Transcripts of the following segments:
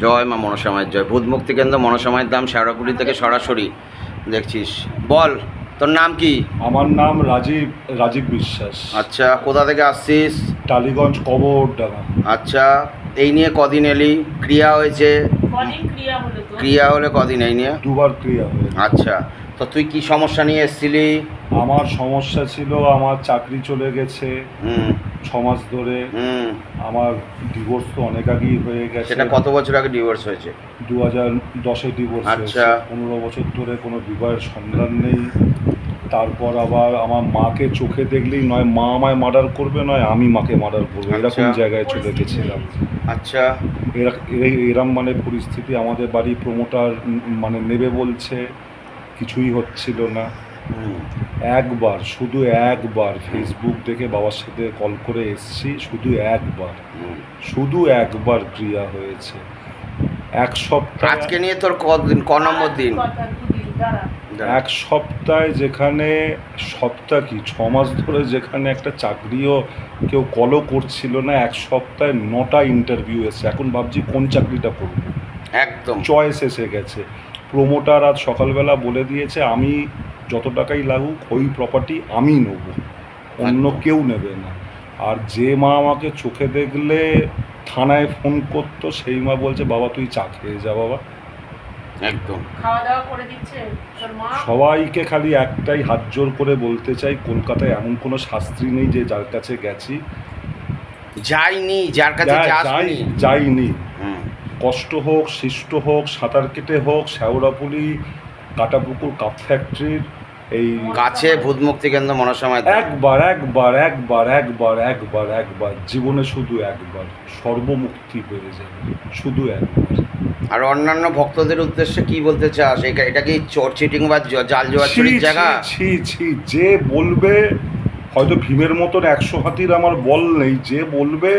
জয় মা মনসা মায়ের জয়। ভূত মুক্তি কেন্দ্র মনসা মায়ের ধাম, শেওড়াপুলি থেকে সরাসরি দেখছিস। বল, তোর নাম কি? আমার নাম রাজীব রাজীব বিশ্বাস। আচ্ছা, কোথা থেকে আসছিস? টালিগঞ্জ কবরডাঙ্গা। আচ্ছা, এই নিয়ে কদিন এলি? ক্রিয়া হয়েছে? কদিন ক্রিয়া হলো তো? ক্রিয়া হলে কদিন এই নিয়ে? দুবার ক্রিয়া হয়েছে। আচ্ছা, তো তুই কি সমস্যা নিয়ে এসেছিলি? আমার সমস্যা ছিল, আমার চাকরি চলে গেছে হুম 6 মাস ধরে। হুম আমার ডিভোর্স তো অনেক আগেই হয়ে গেছে। সেটা কত বছর আগে ডিভোর্স হয়েছে? 2010-এ ডিভোর্স আচ্ছা। হয়েছে। 15 বছর ধরে কোনো বিবাহের সন্ধান নেই। তারপর আবার আমার মাকে চোখে দেখলেই নয় মা আমায় মার্ডার করবে, নয় আমি মাকে মার্ডার করবো, এরকম আচ্ছা। জায়গায় চলে গেছিলাম। আচ্ছা। এরম মানে পরিস্থিতি। আমাদের বাড়ি প্রমোটার মানে নেবে বলছে, কিছুই হচ্ছিল না। হুম একবার, শুধু একবার ফেসবুক দেখে বাবার সাথে কল করে এসছি, হুম। শুধু একবার ক্রিয়া হয়েছে। এক সপ্তাহ, আজকে নিয়ে তোর কদিন, ক নম্বর দিন? কথা দুদিন দাঁড়া। এক সপ্তাহে যেখানে, সপ্তাহ কি 6 মাস ধরে যেখানে একটা চাকরিও কেউ কলও করছিল না, এক সপ্তাহে 9টা ইন্টারভিউ এসেছে। এখন ভাবছি কোন চাকরিটা করবো, একদম। চয়েস এসে গেছে। প্রমোটার আজ সকালবেলা বলে দিয়েছে, আমি যত টাকাই লাগুক ওই প্রপার্টি আমি নেব, অন্য একদম। কেউ নেবে না। আর যে মা আমাকে চোখে দেখলে থানায় ফোন করতো, সেই মা বলছে বাবা তুই চা খেয়ে যা বাবা। একদম। খাওয়া দাওয়া করে দিচ্ছে তোর মা? সবাইকে খালি একটাই হাত জোর করে বলতে চাই, কলকাতায় এমন কোনো শাস্ত্রী নেই যে যার কাছে গেছি যাইনি, যার কাছে যাসনি। যাইনি। হুম। কষ্ট হোক, সৃষ্ট হোক, সাঁতার কেটে হোক, শেওড়াপুলি, কাটাপুকুর কাপ ফ্যাক্টরির এই কাছে ভূত মুক্তি কেন্দ্র মনসা মায়ের ধাম। একবার জীবনে শুধু একবার সর্বমুক্তি হয়ে যাবে, শুধু একবার। আর অন্যান্য ভক্তদের উদ্দেশ্যে কি বলতে চাস? এটা কি চোর চিটিং বা জাল জোয়াচুরির জায়গা? ছি, যে বলবে, হয়তো ভীমের মতন 100 হাতির আমার বল নেই, যে বলবে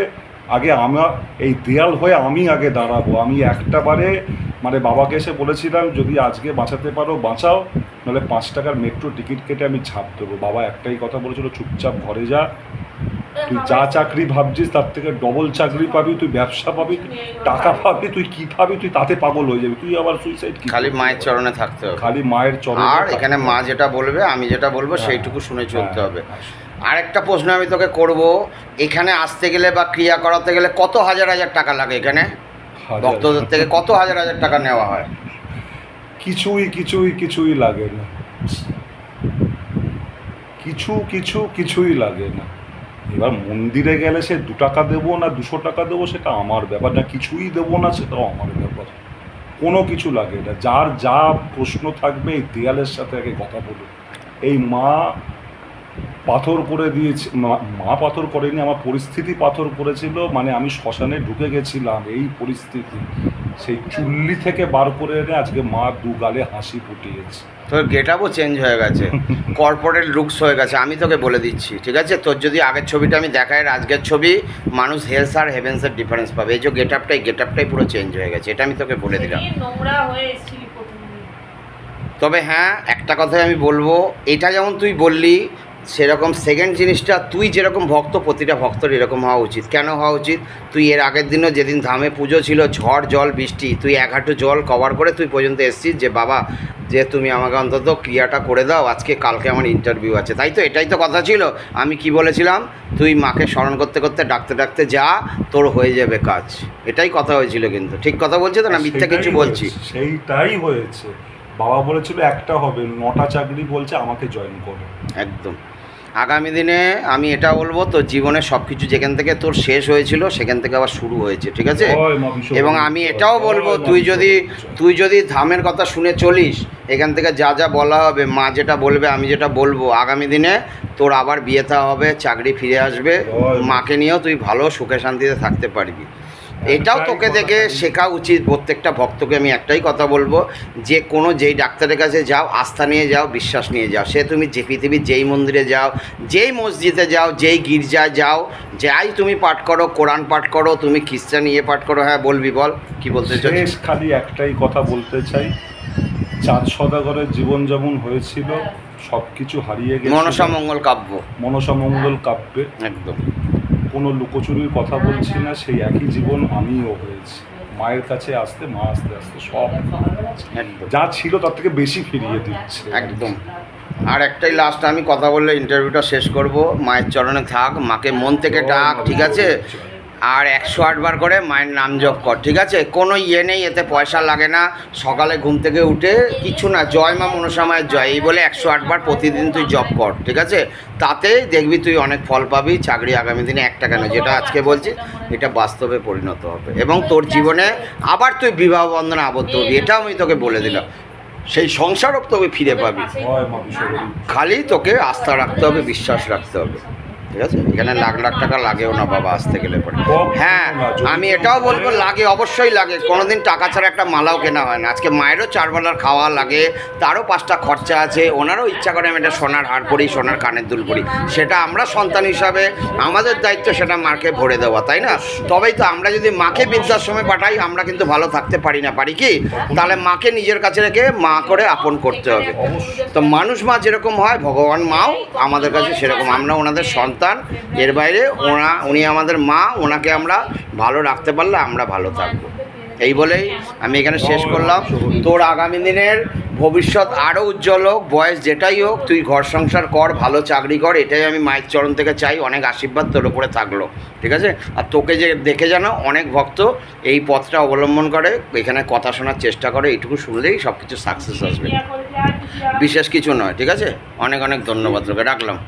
আগে আমার এই দেয়াল হয়ে আমি আগে দাঁড়াবো। আমি একটা বারে মানে বাবাকে এসে বলেছিলাম, যদি আজকে বাঁচাতে পারো বাঁচাও, নাহলে 5 টাকার মেট্রো টিকিট কেটে আমি ছাপ দেবো। বাবা একটাই কথা বলেছিল, চুপচাপ ঘরে যা, তুই যা চাকরি ভাবছিস তার থেকে ডবল চাকরি পাবি, তুই ব্যবসা পাবি, টাকা পাবি, তুই কি পাবি, তুই তাতে পাগল হয়ে যাবি, তুই আবার সুইসাইড কি? খালি মায়ের চরণে থাকতে হবে। খালি মায়ের চরণে। আর এখানে মা যেটা বলবে, আমি যেটা বলবো সেইটুকু শুনে চলতে হবে। আরেকটা প্রশ্ন আমি তোকে করব, এখানে আসতে গেলে বা ক্রিয়া করাতে গেলে কত হাজার হাজার টাকা লাগে? এখানে ভক্তদের থেকে কত হাজার হাজার টাকা নেওয়া হয়? কিছুই লাগে না। কিছুই লাগে না। এবার মন্দিরে গেলে সে 2 টাকা দেবো না 200 টাকা দেবো, সেটা আমার ব্যাপার না। কিছুই দেবো না, সেটাও আমার ব্যাপার। কোনো কিছু লাগে না। যার যা প্রশ্ন থাকবে এই দেয়ালের সাথে আগে কথা বলুন। এই মা পাথর করে দিয়েছে, মা পাথর করেনি, আমার পরিস্থিতি পাথর করেছিল। মানে আমি শ্মশানে ঢুকে গেছিলাম, এই পরিস্থিতি। সেই চুল্লি থেকে বার করে এনে আজকে মা 2 গালে হাসি ফুটিয়েছে। তোর গেট আপও চেঞ্জ হয়ে গেছে, কর্পোরেট লুকস হয়ে গেছে। আমি তোকে বলে দিচ্ছি, ঠিক আছে? তোর যদি আগের ছবিটা আমি দেখাই, আজকের ছবি, মানুষ হেলস আর হেভেন্সের ডিফারেন্স পাবে। এই যে গেট আপটাই পুরো চেঞ্জ হয়ে গেছে, এটা আমি তোকে বলে দিলাম। সেদিন নোংরা হয়ে এসেছিলি প্রথমে। তবে হ্যাঁ, একটা কথাই আমি বলবো, এটা যেমন তুই বললি, সেরকম সেকেন্ড জিনিসটা, তুই যেরকম ভক্ত, প্রতিটা ভক্তর এরকম হওয়া উচিত। কেন হওয়া উচিত? তুই এর আগের দিনও, যেদিন ধামে পুজো ছিল, ঝড় জল বৃষ্টি, তুই 1 হাঁটু জল কভার করে তুই পর্যন্ত এসেছিস যে বাবা, যে তুমি আমাকে অন্তত ক্রিয়াটা করে দাও, আজকে কালকে আমার ইন্টারভিউ আছে। তাই তো, এটাই তো কথা ছিল। আমি কি বলেছিলাম? তুই মাকে স্মরণ করতে করতে, ডাকতে ডাকতে যা, তোর হয়ে যাবে কাজ। এটাই কথা হয়েছিল। কিন্তু ঠিক কথা বলছি তো না মিথ্যা কিছু বলছি? সেইটাই হয়েছে। বাবা বলেছিল একটা হবে, 9টা চাকরি বলছে আমাকে জয়েন করো। একদম। আগামী দিনে আমি এটা বলবো, তোর জীবনে সব কিছু যেখান থেকে তোর শেষ হয়েছিল সেখান থেকে আবার শুরু হয়েছে, ঠিক আছে? এবং আমি এটাও বলবো, তুই যদি ধামের কথা শুনে চলিস, এখান থেকে যা যা বলা হবে, মা যেটা বলবে, আমি যেটা বলবো, আগামী দিনে তোর আবার বিয়ে থা হবে, চাকরি ফিরে আসবে, মাকে নিয়েও তুই ভালো সুখে শান্তিতে থাকতে পারবি। এটাও তোকে দেখে শেখা উচিত প্রত্যেকটা ভক্তকে। আমি একটাই কথা বলবো, যে কোনো যেই ডাক্তারের কাছে যাও, আস্থা নিয়ে যাও, বিশ্বাস নিয়ে যাও। সে তুমি যে পৃথিবীর যেই মন্দিরে যাও, যেই মসজিদে যাও, যেই গির্জায় যাও, যাই তুমি পাঠ করো, কোরআন পাঠ করো, তুমি খ্রিস্টান পাঠ করো। হ্যাঁ বলবি, বল কি বলতে চাই? শেষ খালি একটাই কথা বলতে চাই, চাঁদ সদাগরের জীবন যেমন হয়েছিল, সব কিছু হারিয়ে গেছে। মনসা মঙ্গল কাব্য, মনসা মঙ্গল কাব্যে একদম। কোনো লুকোচুরির কথা বলছি না, সেই একই জীবন আমিও হয়েছি। মায়ের কাছে আসতে মা আস্তে আস্তে সব একদম যা ছিল তার থেকে বেশি ফিরিয়ে দিচ্ছে। একদম। আর একটাই লাস্ট আমি কথা বললে ইন্টারভিউটা শেষ করব, মায়ের চরণে থাক, মাকে মন থেকে ডাক, ঠিক আছে? আর 108 বার করে মায়ের নাম জপ কর, ঠিক আছে? কোনো ইয়ে নেই, এতে পয়সা লাগে না। সকালে ঘুম থেকে উঠে কিছু না, জয় মা মনসা মায়ের জয় এই বলে 108 বার প্রতিদিন তুই জপ কর, ঠিক আছে? তাতে দেখবি তুই অনেক ফল পাবি। চাকরি আগামী দিনে একটা কেন, যেটা আজকে বলছি এটা বাস্তবে পরিণত হবে এবং তোর জীবনে আবার তুই বিবাহ বন্ধনে আবদ্ধ হবি, এটাও আমি তোকে বলে দিলাম। সেই সংসারও তোকে ফিরে পাবি, জয় মা বিশ্বরূপী। খালি তোকে আস্থা রাখতে হবে, বিশ্বাস রাখতে হবে, ঠিক আছে? এখানে লাখ লাখ টাকা লাগেও না বাবা আসতে গেলে পরে। হ্যাঁ, আমি এটাও বলবো লাগে, অবশ্যই লাগে। কোনোদিন টাকা ছাড়া একটা মালাও কেনা হয় না। আজকে মায়েরও 4 বেলার খাওয়া লাগে, তারও 5টা খরচা আছে। ওনারও ইচ্ছা করে আমি একটা সোনার হার পরি, সোনার কানের দুল পরি। সেটা আমরা সন্তান হিসাবে আমাদের দায়িত্ব সেটা মাকে ভরে দেওয়া, তাই না? তবেই তো আমরা যদি মাকে বৃদ্ধাশ্রমে পাঠাই আমরা কিন্তু ভালো থাকতে পারি না, পারি কি? তাহলে মাকে নিজের কাছে রেখে মা করে আপন করতে হবে। তো মানুষ মা যেরকম হয় ভগবান মাও আমাদের কাছে সেরকম, আমরা ওনাদের সন্তান। এর বাইরে উনি আমাদের মা, ওনাকে আমরা ভালো রাখতে পারলে আমরা ভালো থাকবো। এই বলেই আমি এখানে শেষ করলাম। তোর আগামী দিনের ভবিষ্যৎ আরও উজ্জ্বল হোক, বয়স যেটাই হোক, তুই ঘর সংসার কর, ভালো চাকরি কর, এটাই আমি মায়ের চরণ থেকে চাই। অনেক আশীর্বাদ তোর উপরে থাকলো, ঠিক আছে? আর তোকে যে দেখে যেন অনেক ভক্ত এই পথটা অবলম্বন করে, এখানে কথা শোনার চেষ্টা করে, এইটুকু শুনলেই সব কিছু সাকসেস আসবে, বিশেষ কিছু নয়, ঠিক আছে? অনেক অনেক ধন্যবাদ তোকে, রাখলাম।